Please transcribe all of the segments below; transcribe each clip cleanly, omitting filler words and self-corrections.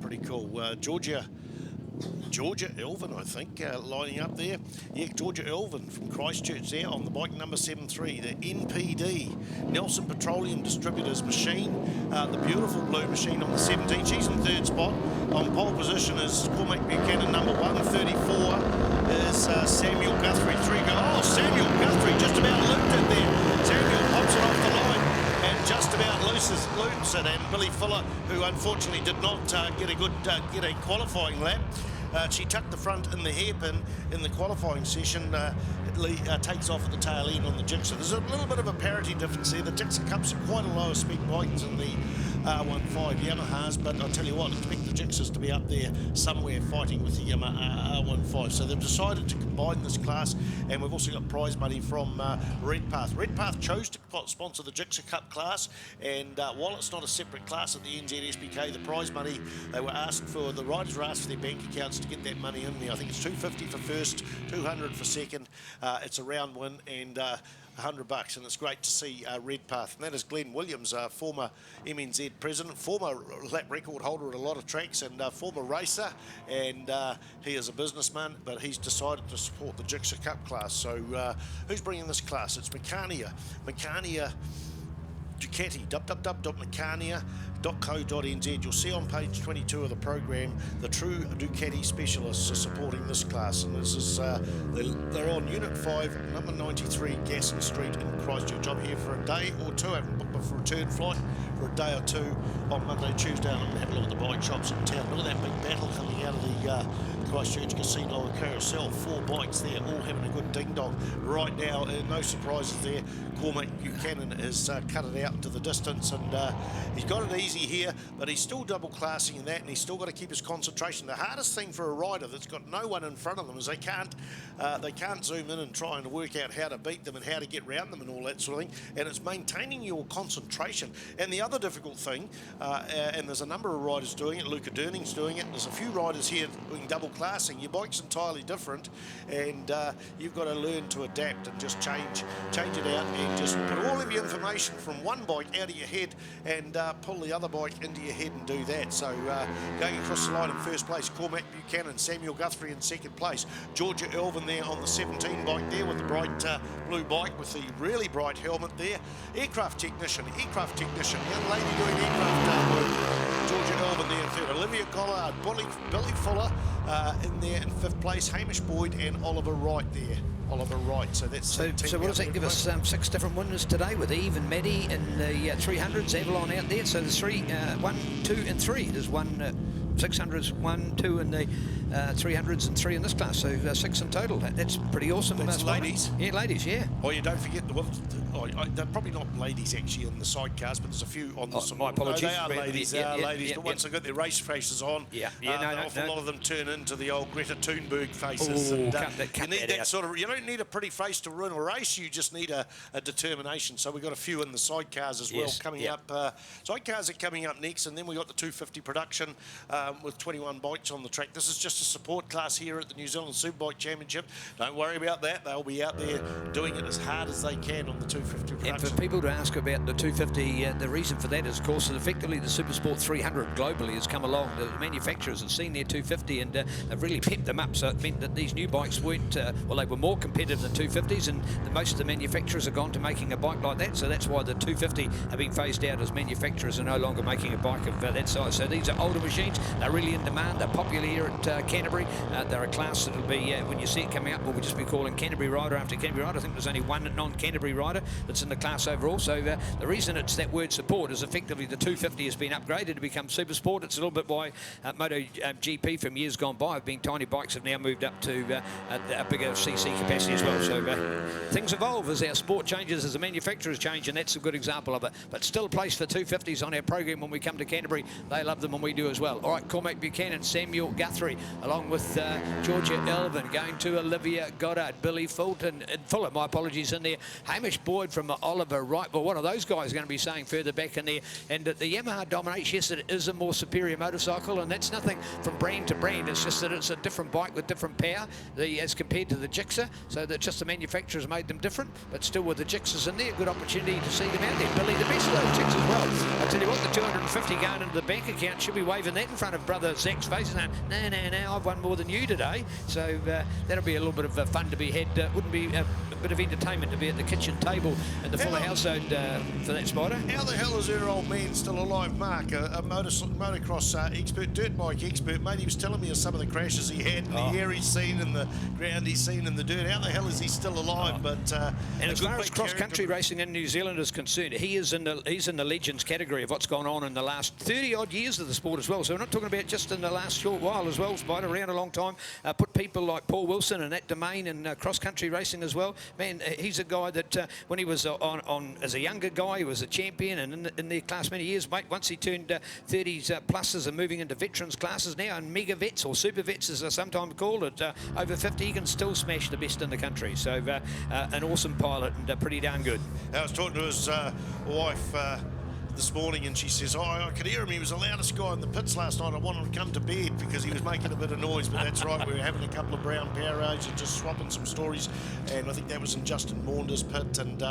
pretty cool. Georgia Elvin, I think, lining up there. Yeah, Georgia Elvin from Christchurch there on the bike number 73, the NPD, Nelson Petroleum Distributors machine, the beautiful blue machine on the 17. She's in third spot. On pole position is Cormac Buchanan, number 134 is Samuel Guthrie. Samuel Guthrie just about looped it there. Samuel pops it off the line and just about loops it, and Billy Fuller, who unfortunately did not get a qualifying lap. She tucked the front in the hairpin in the qualifying session. Takes off at the tail end on the Gixxer. There's a little bit of a parity difference there. The Gixxer Cups are quite a lower spec bike than the R15 Yamahas, but I'll tell you what, expect the Gixxers to be up there somewhere fighting with the Yamaha R15. So they've decided to combine this class, and we've also got prize money from Redpath. Redpath chose to sponsor the Gixxer Cup class, and while it's not a separate class at the NZSBK, the prize money, the riders were asked for their bank accounts to get that money in there. I think it's $250 for first, $200 for second. It's a round win, and $100, and it's great to see Redpath. And that is Glenn Williams, former MNZ president, former lap record holder at a lot of tracks, and former racer, and he is a businessman, but he's decided to support the Gixxer Cup class. So who's bringing this class? It's Meccania Ducati, www.meccania.co.nz. You'll see on page 22 of the program the true Ducati specialists are supporting this class, and this is they're on Unit 5, number 93, Gasson Street in Christchurch. I'm here for a day or two. I haven't booked for a return flight for a day or two on Monday, Tuesday, and I'm going to have a look at the bike shops in town. Look at that big battle coming out of the Christchurch Casino and Carousel. 4 bikes there, all having a good ding-dong right now. No surprises there. Cormac Buchanan has cut it out into the distance, and he's got it easy here, but he's still double classing in that, and he's still got to keep his concentration. The hardest thing for a rider that's got no one in front of them is they can't zoom in and try and work out how to beat them and how to get round them and all that sort of thing, and it's maintaining your concentration. And the other difficult thing, and there's a number of riders doing it, Luca Durning's doing it, there's a few riders here doing double classing. Your bike's entirely different, and you've got to learn to adapt and just change it out, and just put all of your information from one bike out of your head and pull the other bike into your head and do that. So going across the line in first place, Cormac Buchanan, Samuel Guthrie in second place, Georgia Elvin there on the 17 bike there with the bright blue bike with the really bright helmet there. Aircraft technician, young lady doing aircraft work. Georgia Elvin there in third, Olivia Collard, Billy Fuller in there in fifth place, Hamish Boyd and Oliver Wright there. So that's so what does that give us? 6 different winners today with Eve and Maddie in the 300s, Avalon out there. So there's 1, 2 and 3. There's 600s, 1, 2 in the 300s and 3 in this class, so 6 in total. That's pretty awesome. That's ladies? Yeah, ladies, yeah. Oh, you don't forget, they're probably not ladies actually in the sidecars, but there's a few on the side. My apologies. No, they are ladies, yeah, but once they've got their race faces on, a lot of them turn into the old Greta Thunberg faces. Ooh, and, cut you need that out. sort of, you don't need a pretty face to run a race, you just need a determination. So we've got a few in the sidecars as well coming up. Sidecars are coming up next, and then we've got the 250 production with 21 bikes on the track. This is just a support class here at the New Zealand Superbike Championship. Don't worry about that. They'll be out there doing it as hard as they can on the 250 production. And for people to ask about the 250, the reason for that is, of course, that effectively the Supersport 300 globally has come along. The manufacturers have seen their 250 and have really pepped them up. So it meant that these new bikes weren't, they were more competitive than 250s, and most of the manufacturers have gone to making a bike like that. So that's why the 250 have been phased out, as manufacturers are no longer making a bike of that size. So these are older machines. They're really in demand. They're popular here at Canterbury. They're a class that'll be, when you see it coming up, we'll just be calling Canterbury Rider after Canterbury Rider. I think there's only one non-Canterbury rider that's in the class overall. So the reason it's that word support is effectively the 250 has been upgraded to become Super Sport. It's a little bit why MotoGP from years gone by have been tiny bikes have now moved up to a bigger CC capacity as well. So things evolve as our sport changes, as the manufacturers change, and that's a good example of it. But still a place for 250s on our program when we come to Canterbury. They love them and we do as well. All right, Cormac Buchanan, Samuel Guthrie, along with Georgia Elvin, going to Olivia Goddard, Billy Fulton and Fuller, my apologies, in there. Hamish Boyd from Oliver Wright. Well, one of those guys are going to be saying further back in there. And the Yamaha dominates. Yes, it is a more superior motorcycle, and that's nothing from brand to brand. It's just that it's a different bike with different power as compared to the Gixxer. So that just the manufacturers made them different, but still with the Gixxers in there, good opportunity to see them out there. Billy, the best of those chicks as well. I tell you what, the 250 going into the bank account should be waving that in front front of brother Zach's face and saying, no, I've won more than you today. So that'll be a little bit of fun to be had. Wouldn't be a bit of entertainment to be at the kitchen table in the Fuller household for that, Spider. How the hell is her old man still alive, Mark? A motocross expert, dirt bike expert, mate. He was telling me of some of the crashes he had, and the air he's seen, and the ground he's seen, and the dirt. How the hell is he still alive? But and as far as cross-country racing in New Zealand is concerned, he's in the legends category of what's gone on in the last 30-odd years of the sport as well. So we're not talking about just in the last short while as well. Spider around a long time. Put people like Paul Wilson in that domain and cross-country racing as well. Man, he's a guy that when he was on as a younger guy, he was a champion, and in their class many years, mate. Once he turned 30s pluses and moving into veterans classes now, and mega vets or super vets as they're sometimes called it, over 50, he can still smash the best in the country. So an awesome pilot and pretty darn good. I was talking to his wife this morning, and she says, I could hear him. He was the loudest guy in the pits last night. I wanted him to come to bed because he was making a bit of noise, but that's right. We were having a couple of brown Powerades and just swapping some stories, and I think that was in Justin Maunder's pit, and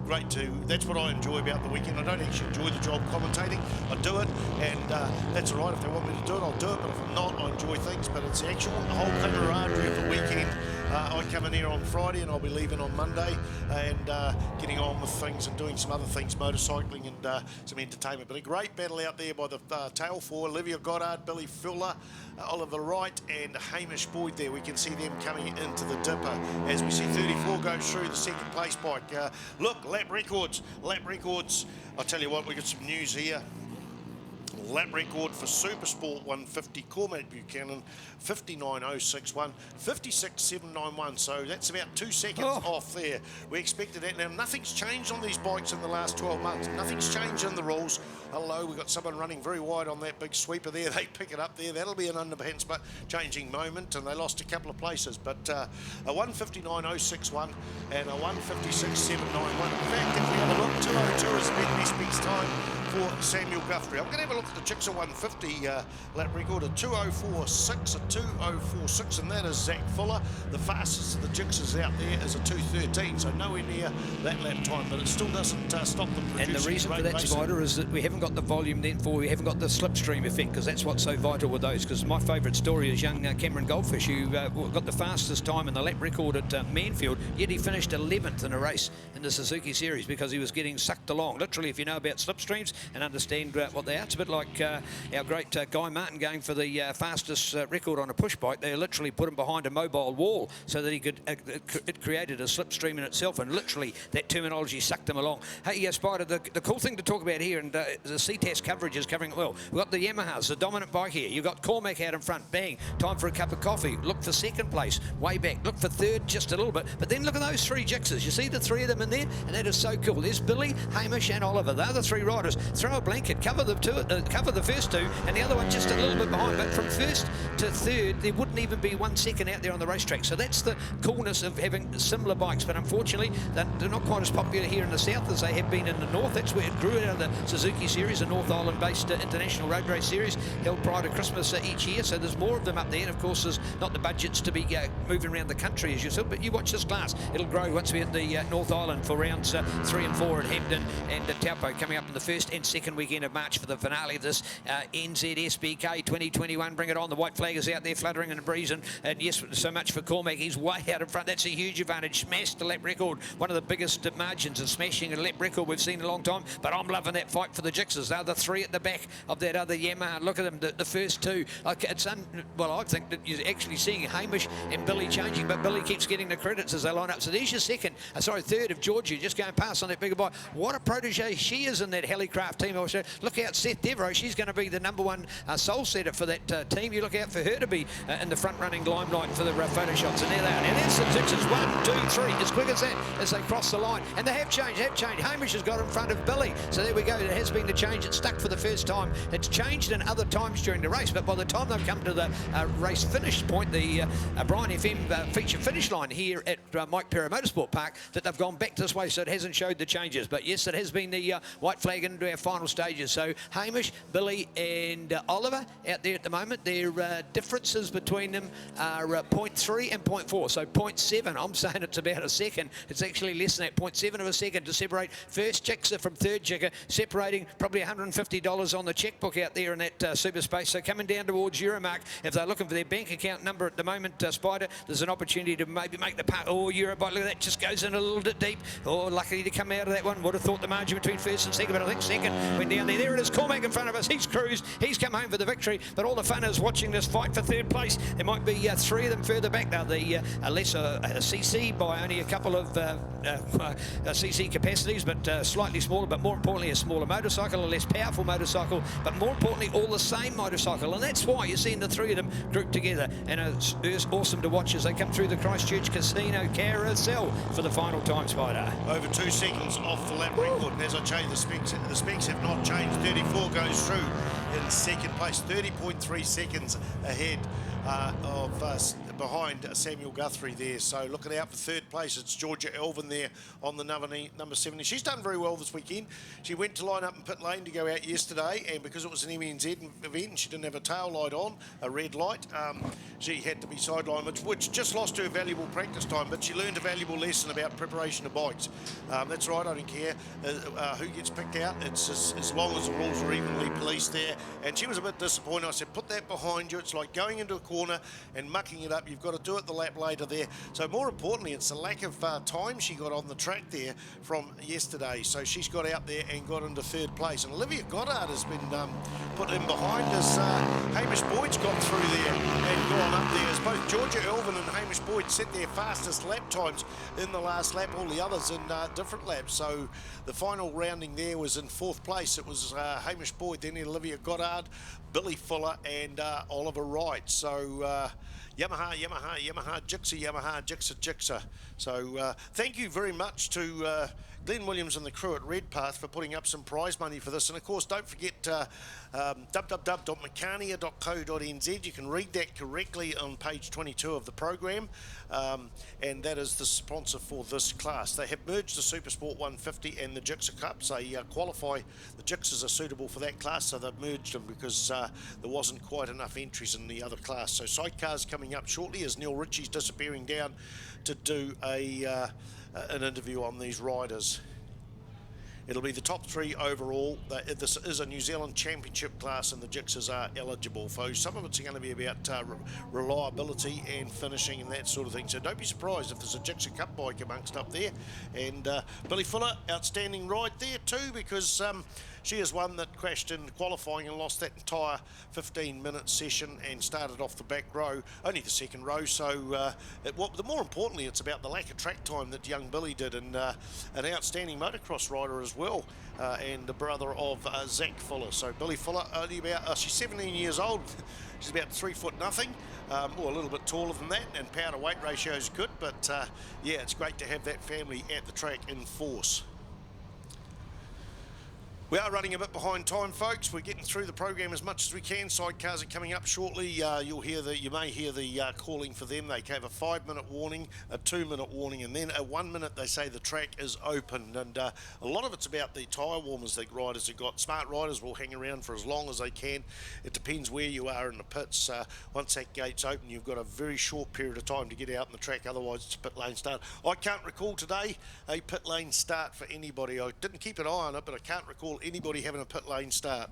great to, that's what I enjoy about the weekend. I don't actually enjoy the job commentating. I do it, and that's all right. If they want me to do it, I'll do it, but if I'm not, I enjoy things, but it's the actual whole camaraderie of the weekend. I come in here on Friday and I'll be leaving on Monday, and getting on with things and doing some other things, motorcycling and some entertainment. But a great battle out there by the tail four, Olivia Goddard, Billy Fuller, Oliver Wright and Hamish Boyd there. We can see them coming into the dipper as we see 34 go through the second place bike. Look, lap records. I'll tell you what, we got some news here. Lap record for Super Sport 150, Cormac Buchanan, 59.061, 56.791. So that's about 2 seconds off there. We expected that. Now, nothing's changed on these bikes in the last 12 months. Nothing's changed in the rules. Hello, we've got someone running very wide on that big sweeper there. They pick it up there. That'll be an underpants, but changing moment, and they lost a couple of places. But a 159.061 and a 156.791. In fact, if we have a look, 202 is NZSBK's time for Samuel Guthrie. I'm going to have a look at the Gixxer150 lap record, a 204.6, a 204.6, and that is Zach Fuller. The fastest of the Gixxers out there is a 213, so nowhere near that lap time, but it still doesn't stop them producing. And the reason for that, Spider, is that we haven't got the volume then we haven't got the slipstream effect, because that's what's so vital with those. Because my favourite story is young Cameron Goldfish, who got the fastest time in the lap record at Manfield, yet he finished 11th in a race in the Suzuki Series because he was getting sucked along. Literally, if you know about slipstreams and understand what they are, it's a bit like our great Guy Martin going for the fastest record on a push bike. They literally put him behind a mobile wall so that he could, it created a slipstream in itself, and literally that terminology sucked him along. Hey, Spider, the cool thing to talk about here, and the CTAS coverage is covering it well. We've got the Yamahas, the dominant bike here. You've got Cormac out in front, bang, time for a cup of coffee. Look for second place, way back. Look for third, just a little bit. But then look at those three Gixxers. You see the three of them in there? And that is so cool. There's Billy, Hamish and Oliver. They're the three riders. Throw a blanket, cover the first two, and the other one just a little bit behind. But from first to third, there wouldn't even be 1 second out there on the racetrack. So that's the coolness of having similar bikes. But unfortunately, they're not quite as popular here in the south as they have been in the north. That's where it grew out of the Suzuki Series, a North Island-based international road race series held prior to Christmas each year. So there's more of them up there. And of course, there's not the budgets to be moving around the country as you said. But you watch this class; it'll grow once we're at the North Island for rounds 3 and 4 at Hampton and Taupo, coming up in the first and second weekend of March for the finale of this NZSBK 2021. Bring it on. The white flag is out there fluttering in the breeze, and yes, so much for Cormac. He's way out in front. That's a huge advantage. Smashed the lap record, one of the biggest margins of smashing a lap record we've seen in a long time. But I'm loving that fight for the Gixxers. They're the three at the back of that other Yamaha. Look at them, the first two. Well, I think that you're actually seeing Hamish and Billy changing, but Billy keeps getting the credits as they line up. So there's your third of Georgia, just going past on that bigger bike. What a protege she is in that Helicraft team. Also, look out, Seth Devereaux. She's going to be the #1 soul setter for that team. You look out for her to be in the front running limelight for the photo shots. And there they are. Now there's the Gixxers. 1, 2, 3. As quick as that as they cross the line. And they have changed. Hamish has got in front of Billy. So there we go. There has been the change. It's stuck for the first time. It's changed in other times during the race, but by the time they've come to the race finish point, the Brian FM feature finish line here at Mike Perra Motorsport Park, that they've gone back this way, so it hasn't showed the changes. But yes, it has been the white flag into our final stages. So Hamish, Billy and Oliver out there at the moment. Their differences between them are 0.3 and 0.4. So 0.7, I'm saying it's about a second. It's actually less than that, 0.7 of a second to separate first Gixxer from third Gixxer, separating probably $150 on the checkbook out there in that super space. So coming down towards Euromark, if they're looking for their bank account number at the moment, Spider, there's an opportunity to maybe make the putt. Oh, Eurobike, look at that, just goes in a little bit deep. Oh, luckily to come out of that one. Would have thought the margin between first and second, but I think second went down there. There it is, Cormac in front of us. He's cruised. He's come home for the victory, but all the fun is watching this fight for third place. There might be three of them further back now. The lesser CC by only a couple of CC capacities, but slightly smaller, but more importantly, a smaller motorcycle, a less powerful motorcycle, but more importantly, all the same motorcycle. And that's why you're seeing the three of them grouped together. And it's awesome to watch as they come through the Christchurch Casino carousel for the final time, Spider. Over 2 seconds off the lap record, and as I change the specs have not changed. 34 goes through in second place, 30.3 seconds ahead behind Samuel Guthrie there. So looking out for third place, it's Georgia Elvin there on the number 70. She's done very well this weekend. She went to line up in pit lane to go out yesterday, and because it was an MNZ event and she didn't have a tail light on, a red light, she had to be sidelined, which just lost her valuable practice time, but she learned a valuable lesson about preparation of bikes. That's right, I don't care who gets picked out. It's as long as the rules are evenly policed there. And she was a bit disappointed. I said, put that behind you. It's like going into a corner and mucking it up. You've got to do it the lap later there. So more importantly, it's the lack of time she got on the track there from yesterday. So she's got out there and got into third place. And Olivia Goddard has been put in behind as Hamish Boyd's got through there and gone up there. As both Georgia Elvin and Hamish Boyd set their fastest lap times in the last lap, all the others in different laps. So the final rounding there was in fourth place. It was Hamish Boyd, then Olivia Goddard, Billy Fuller and Oliver Wright. So Yamaha, Gixxer. So thank you very much to Glenn Williams and the crew at Redpath for putting up some prize money for this. And of course, don't forget www.meccania.co.nz. You can read that correctly on page 22 of the program. And that is the sponsor for this class. They have merged the Supersport 150 and the Gixxer Cups. They qualify, the Gixxers are suitable for that class, so they've merged them because there wasn't quite enough entries in the other class. So sidecars coming up shortly as Neil Ritchie's disappearing down to do an interview on these riders. It'll be the top three overall. This is a New Zealand Championship class and the Gixxers are eligible. So some of it's going to be about reliability and finishing and that sort of thing. So don't be surprised if there's a Gixxer Cup bike amongst up there. And Billy Fuller, outstanding ride there too, because she is one that crashed in qualifying and lost that entire 15-minute session and started off the back row, only the second row. So more importantly, it's about the lack of track time that young Billy did, and an outstanding motocross rider as well, and the brother of Zach Fuller. So Billy Fuller, only about she's 17 years old. She's about 3 foot nothing, or a little bit taller than that, and power to weight ratio is good. But yeah, it's great to have that family at the track in force. We are running a bit behind time, folks. We're getting through the program as much as we can. Sidecars are coming up shortly. You may hear the calling for them. They gave a 5-minute warning, a 2-minute warning, and then a 1 minute. They say the track is open, and a lot of it's about the tyre warmers that riders have got. Smart riders will hang around for as long as they can. It depends where you are in the pits. Once that gate's open, you've got a very short period of time to get out in the track. Otherwise, it's a pit lane start. I can't recall today a pit lane start for anybody. I didn't keep an eye on it, but I can't recall anybody having a pit lane start.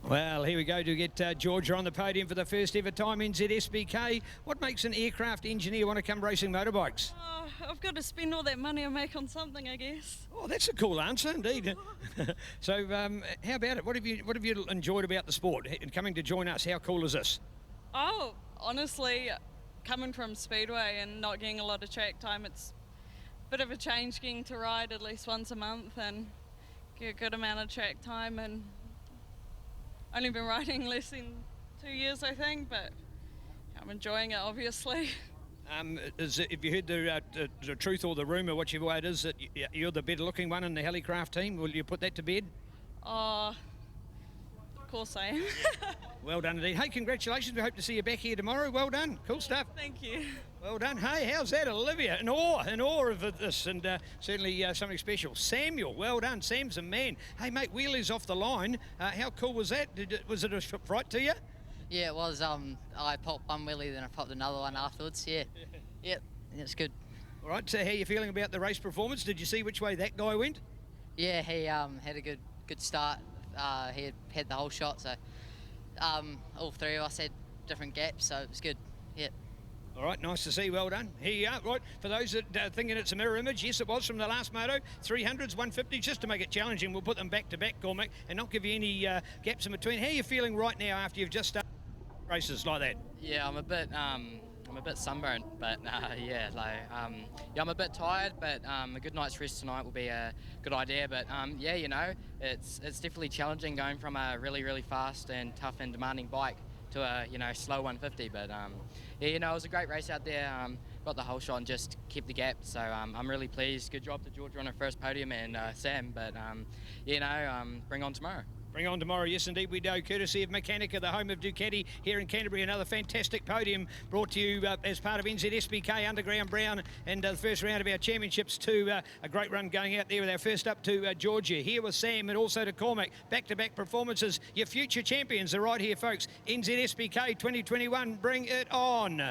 Well, here we go to get Georgia on the podium for the first ever time in NZSBK. What makes an aircraft engineer want to come racing motorbikes? I've got to spend all that money I make on something, I guess. Oh, that's a cool answer indeed. So, how about it? What have you enjoyed about the sport? And coming to join us, how cool is this? Oh, honestly, coming from Speedway and not getting a lot of track time, it's a bit of a change getting to ride at least once a month and get a good amount of track time. And only been riding less than 2 years, I think, but I'm enjoying it, obviously. Have you heard the truth or the rumour, whichever way it is, that you're the better looking one in the Helicraft team? Will you put that to bed? Of course I am. Well done indeed. Hey, congratulations. We hope to see you back here tomorrow. Well done. Cool stuff. Thank you. Well done. Hey, how's that, Olivia? In awe of this, and certainly something special. Samuel, well done. Sam's a man. Hey, mate, Wheelie's off the line. How cool was that? Was it a fright to you? Yeah, it was. I popped one wheelie, then I popped another one afterwards. Yeah, yep, it's good. All right, so how are you feeling about the race performance? Did you see which way that guy went? Yeah, he had a good start. He had the whole shot, so all three of us had different gaps, so it was good. Yep. All right, nice to see. Well done. Here you are. Right, for those that are thinking it's a mirror image, yes, it was from the last moto. 300s, 150s, just to make it challenging. We'll put them back to back, Cormac, and not give you any gaps in between. How are you feeling right now after you've just started races like that? Yeah, I'm a bit sunburned, but yeah, I'm a bit tired, but a good night's rest tonight will be a good idea. But yeah, you know, it's definitely challenging going from a really fast and tough and demanding bike to a slow 150. But yeah, you know, it was a great race out there. Got the whole shot and just kept the gap. So I'm really pleased. Good job to Georgia on her first podium and Sam. But you know, bring on tomorrow. Bring on tomorrow, yes indeed we do, courtesy of Mechanica, the home of Ducati here in Canterbury. Another fantastic podium brought to you as part of NZSBK Underground Brown and the first round of our championships too. A great run going out there with our first up to Georgia. Here with Sam and also to Cormac. Back-to-back performances. Your future champions are right here, folks. NZSBK 2021, bring it on.